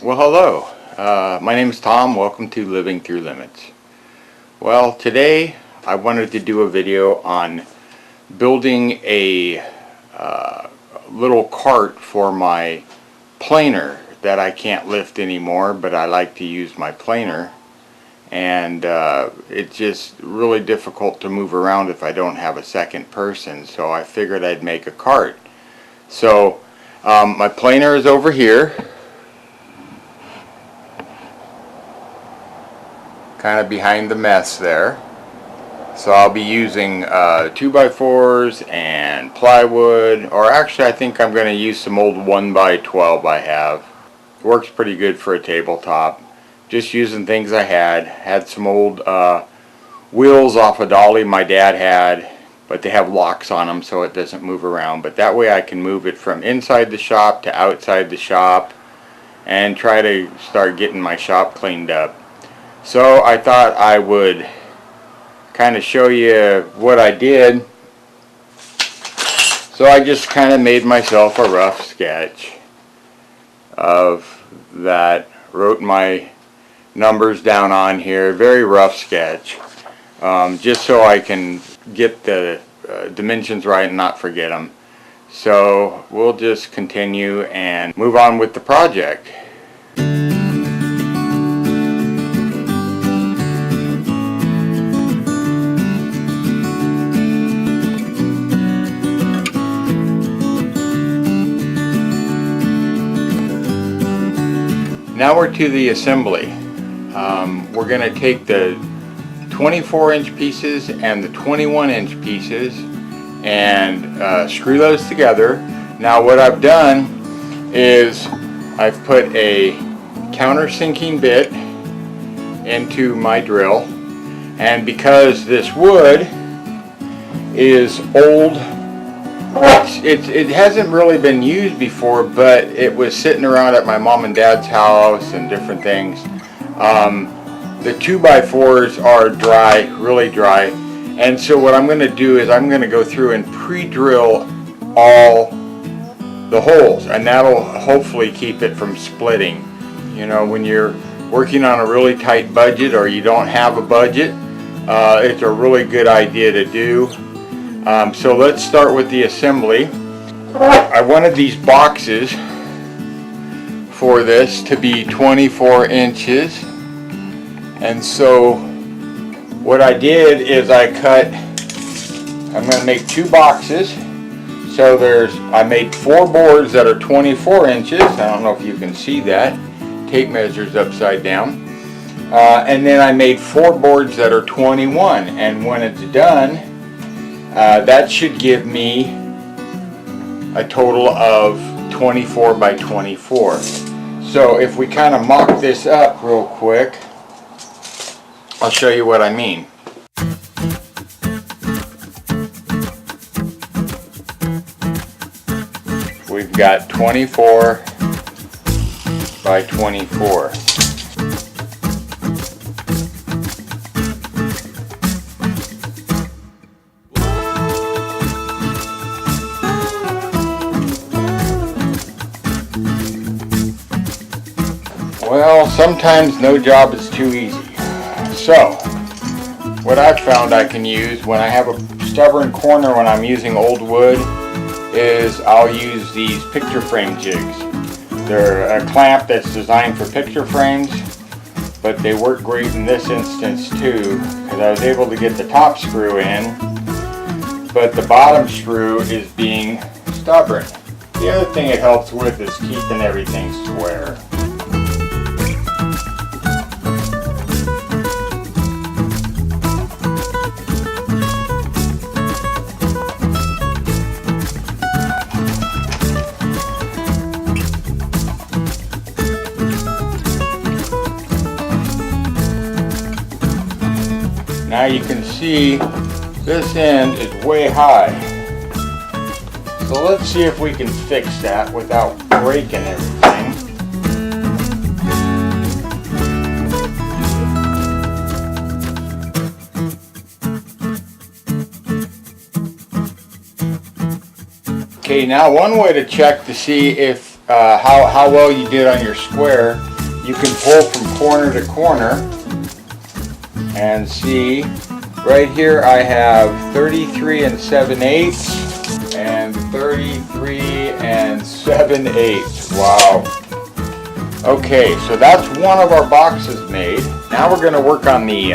Well, hello. My name is Tom. Welcome to Living Through Limits. Well, today I wanted to do a video on building a little cart for my planer that I can't lift anymore, but I like to use my planer. And it's just really difficult to move around if I don't have a second person, so I figured I'd make a cart. So my planer is over here, kind of behind the mess there. So I'll be using 2x4s and plywood, or actually I think I'm going to use some old 1x12 I have. Works pretty good for a tabletop. Just using things I had some old wheels off a dolly my dad had, but they have locks on them so it doesn't move around, but that way I can move it from inside the shop to outside the shop and try to start getting my shop cleaned up. So I thought I would kind of show you what I did. So I just kind of made myself a rough sketch of that, wrote my numbers down on here, very rough sketch, just so I can get the dimensions right and not forget them. So we'll just continue and move on with the project. Now we're to the assembly. We're going to take the 24-inch pieces and the 21-inch pieces and screw those together. Now what I've done is I've put a countersinking bit into my drill, and because this wood is old, it hasn't really been used before, but it was sitting around at my mom and dad's house and different things. The 2x4s are dry, really dry, and so what I'm going to do is I'm going to go through and pre-drill all the holes, and that'll hopefully keep it from splitting. You know, when you're working on a really tight budget or you don't have a budget, it's a really good idea to do. So let's start with the assembly. I wanted these boxes for this to be 24 inches. And so what I did is I'm going to make two boxes. So I made 4 boards that are 24 inches. I don't know if you can see that. Tape measures upside down. And then I made 4 boards that are 21. And when it's done, that should give me a total of 24 by 24. So if we kind of mock this up real quick, I'll show you what I mean. We've got 24 by 24. Well, sometimes no job is too easy. So, what I've found I can use when I have a stubborn corner when I'm using old wood is I'll use these picture frame jigs. They're a clamp that's designed for picture frames, but they work great in this instance too, because I was able to get the top screw in, but the bottom screw is being stubborn. The other thing it helps with is keeping everything square. Now you can see this end is way high. So let's see if we can fix that without breaking everything. Okay, now one way to check to see if how well you did on your square you can pull from corner to corner and see right here I have 33 7/8 and 33 7/8. Wow. Okay, so that's one of our boxes made. Now we're going to work on the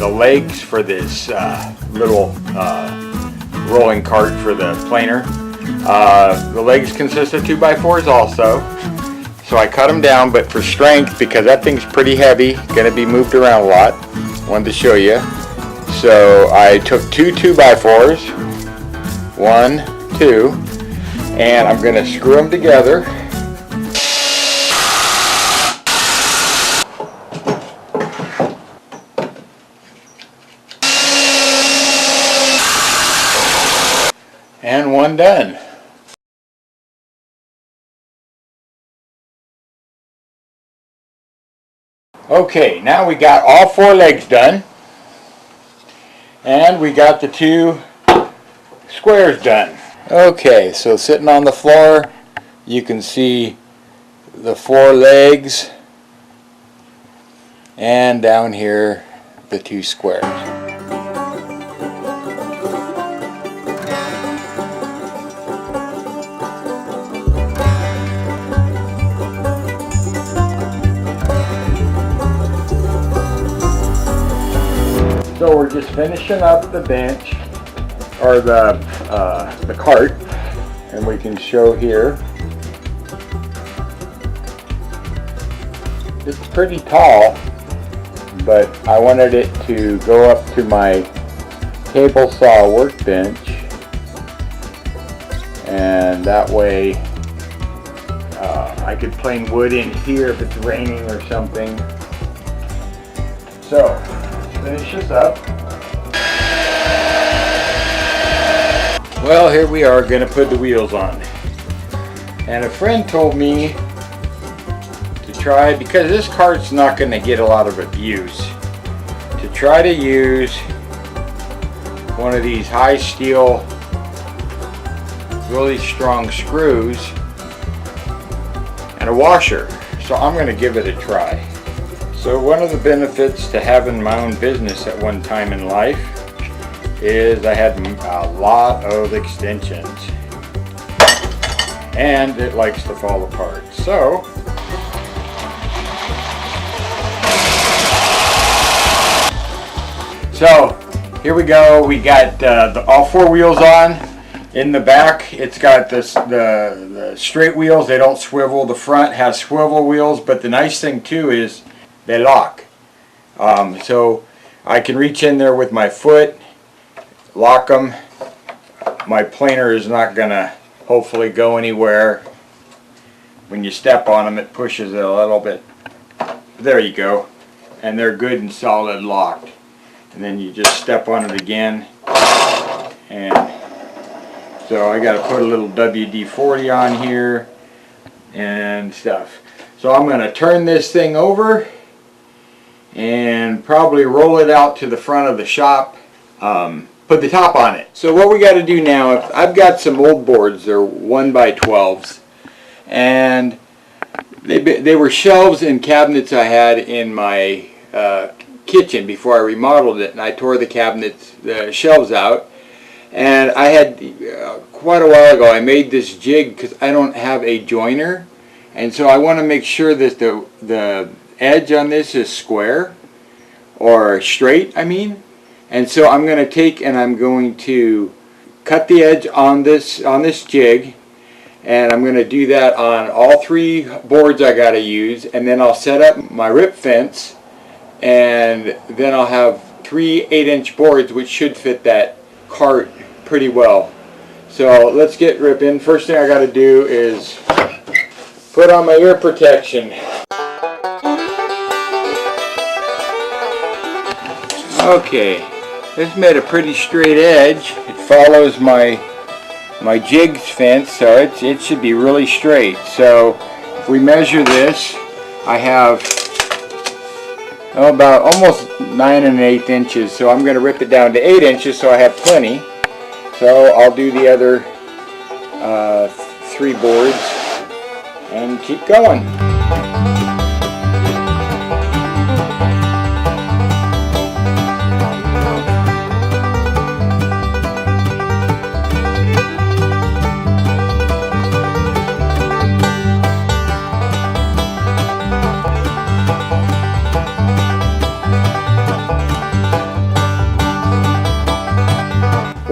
legs for this little rolling cart for the planer. The legs consist of 2x4s also. So I cut them down, but for strength, because that thing's pretty heavy, going to be moved around a lot. Wanted to show you. So I took two 2x4s, 1, 2, and I'm going to screw them together. And one done. Okay, now we got all 4 legs done, and we got the 2 squares done. Okay, so sitting on the floor, you can see the 4 legs, and down here the 2 squares. So we're just finishing up the bench, or the cart, and we can show here. It's pretty tall, but I wanted it to go up to my table saw workbench, and that way I could plane wood in here if it's raining or something. So finish this up. Well, here we are going to put the wheels on. And a friend told me to try, because this cart's not going to get a lot of abuse, to try to use one of these high steel, really strong screws and a washer. So I'm going to give it a try. So one of the benefits to having my own business at one time in life is I had a lot of extensions, and it likes to fall apart. So here we go. We got all 4 wheels on. In the back, it's got the straight wheels. They don't swivel. The front has swivel wheels, but the nice thing too is they lock. So I can reach in there with my foot, lock them. My planer is not gonna hopefully go anywhere. When you step on them, it pushes it a little bit. There you go. And they're good and solid locked. And then you just step on it again. And so I got to put a little WD-40 on here and stuff. So I'm going to turn this thing over and probably roll it out to the front of the shop, put the top on it. So what we got to do now, I've got some old boards, they're 1x12s, and they were shelves and cabinets I had in my kitchen before I remodeled it, and I tore the shelves out, and I had quite a while ago I made this jig because I don't have a joiner, and so I want to make sure that the edge on this is square, or straight I mean. And so I'm going to take and I'm going to cut the edge on this jig, and I'm going to do that on all 3 boards I got to use, and then I'll set up my rip fence, and then I'll have 3 8-inch boards which should fit that cart pretty well. So let's get ripping. First thing I got to do is put on my ear protection. Okay, this made a pretty straight edge. It follows my jig's fence, so it should be really straight. So if we measure this, I have about almost 9 1/8 inches. So I'm going to rip it down to 8 inches, so I have plenty. So I'll do the other 3 boards and keep going.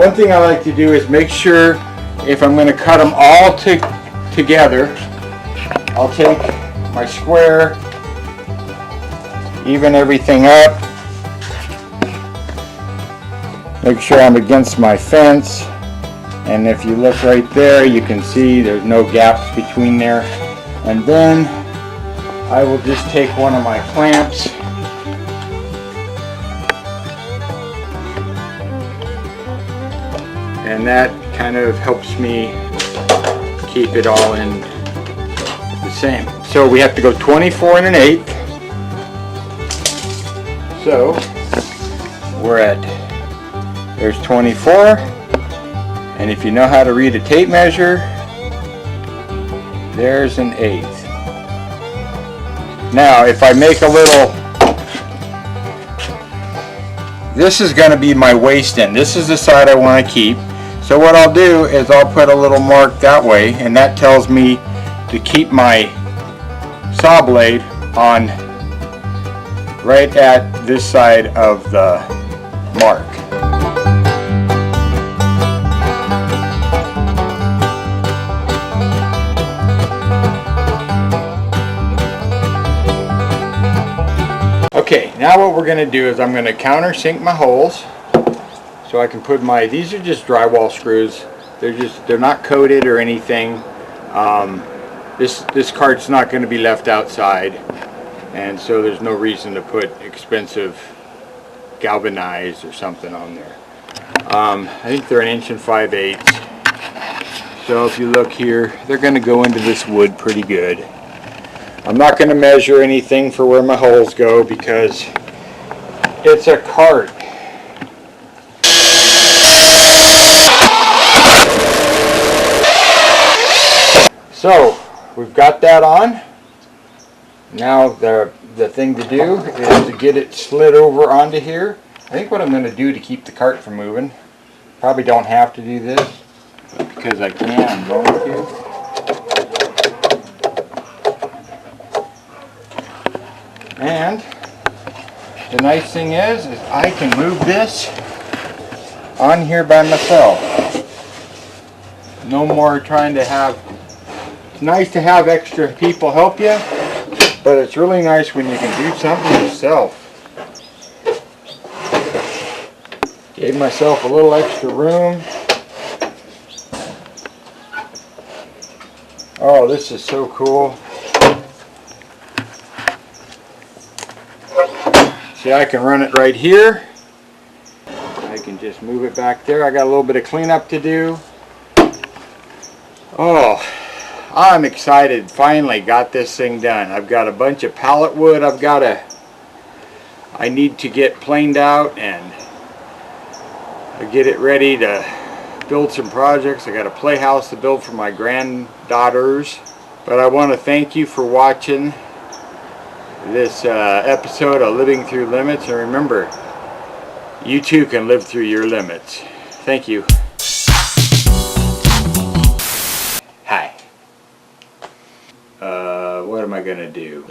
one thing I like to do is make sure if I'm going to cut them all together, I'll take my square, even everything up, make sure I'm against my fence, and if you look right there you can see there's no gaps between there. And then I will just take one of my clamps and that kind of helps me keep it all in the same. So we have to go 24 1/8. So we're at, there's 24, and if you know how to read a tape measure, there's an 1/8. Now if I make a little, this is going to be my waste end. This is the side I want to keep. So what I'll do is I'll put a little mark that way, and that tells me to keep my saw blade on right at this side of the mark. Okay, now what we're going to do is I'm going to countersink my holes so I can put my, these are just drywall screws. They're not coated or anything. This cart's not going to be left outside, and so there's no reason to put expensive galvanized or something on there. I think they're 1 5/8 inches. So if you look here, they're going to go into this wood pretty good. I'm not going to measure anything for where my holes go because it's a cart. So we've got that on. Now the thing to do is to get it slid over onto here. I think what I'm going to do to keep the cart from moving, probably don't have to do this, but because I can, I'm going to. And the nice thing is I can move this on here by myself. No more trying to have, it's nice to have extra people help you, but it's really nice when you can do something yourself. Gave myself a little extra room. Oh, this is so cool. See, I can run it right here. I can just move it back there. I got a little bit of cleanup to do. Oh, I'm excited. Finally got this thing done. I've got a bunch of pallet wood I need to get planed out and get it ready to build some projects. I got a playhouse to build for my granddaughters. But I want to thank you for watching this episode of Living Through Limits, and remember, you too can live through your limits. Thank you. Hi. What am I gonna do?